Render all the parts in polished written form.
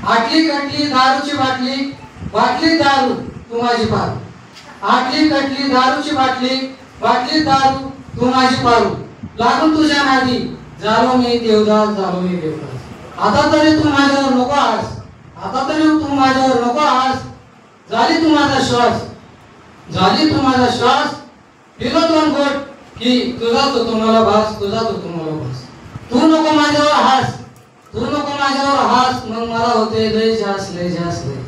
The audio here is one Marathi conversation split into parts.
आटली कटली दारूची बाटली, बाटली दारू तू माझी पारू. आटली कटली दारूची बाटली, बाटली दारू तू माझी पारू. लागून तुझ्या नादी झालो मी देवदास, झालो मी देवदास. आता तरी तू माझ्यावर नको आस, आता तरी तू माझ्यावर नको आस. झाली तू माझा श्वास, झाली तू माझा श्वास. पिलो 2 घोट की तुझा तो तुम्हाला भास, तुझा तो तुम्हाला भास. तू नको माझ्यावर हास, तू नको माझ्यावर हास. मग मला होते लय जास, लय जास लय.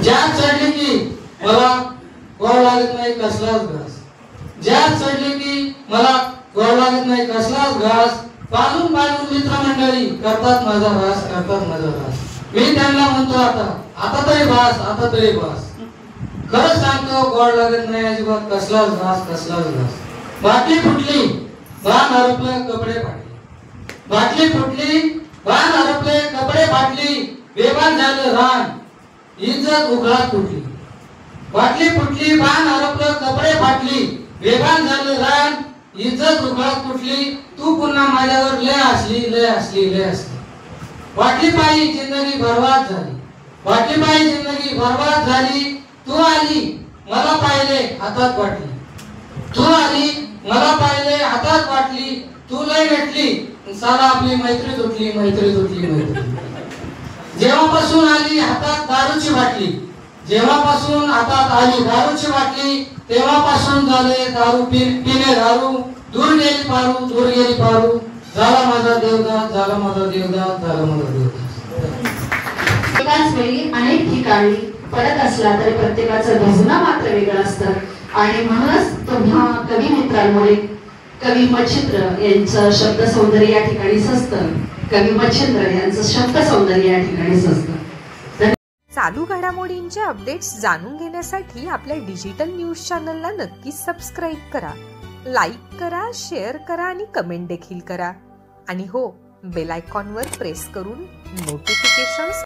ज्यात चढली की मला गोड लागत नाही कसलाच घास. ज्यात चढली की मला गोड लागत नाही कसलाच घास. पाजून पाजून मित्रमंडळी करतात माझा रास, करतात माझा रास. मी त्यांना म्हणतो आता, आता तरी भास, आता तरी भास. खरंच सांगतो गोड लागत नाही अजिबात कसलाच घास, कसलाच घास. बाटली फुटली बाण हरपले कपडे फाटले, बाटली फुटली बाण हरपले कपडे फाटली. बेभान झालं रान, इज्जत उघडात फुटली. बाटली फुटली बाण हरपले कपडे फाटली. बेभान झालं रान, इज्जत उघडात फुटली. तू पुन्हा माझ्यावर लय असली, लय असली, लय असली. बाटली पायी जिंदगी बर्बाद झाली, बाटली पायी जिंदगी बर्बाद झाली. तू आली मला पाहिले हातात वाटली, तू आली मला पाहिले हातात वाटली. तू लय भेटली साला आपली मैत्री तुटली, मैत्री तुटली, मैत्री. जेव्हापासून आली हातात दारूची बाटली, जेव्हापासून हातात आली दारूची बाटली, तेव्हापासून झाले दारू पिणे दारू. दूर गेली पारू, दूर गेली पारू. झाला माझा देवदास, झाला माझा देवदास, झाला माझा देवदास. एकाच वेळी अनेक ठिकाणी पडत असला तरी प्रत्येकाचं भजना मात्र वेगळं असतं. आणि म्हणूनच तुम्हा कवी मित्रांमुळे कवी मच्छिंद्र यांचं शब्द सौंदर्य या ठिकाणी सजतं. कवी मच्छिंद्र यांचं शब्द सौंदर्य या ठिकाणी सजतं. चालू घडामोडींचे अपडेट्स जाणून घेण्यासाठी आपल्या डिजिटल न्यूज चॅनलला नक्कीच सबस्क्राईब करा, लाईक करा, शेअर करा आणि कमेंट देखील करा. आणि हो, बेल आयकॉनवर प्रेस करून नोटिफिकेशन्स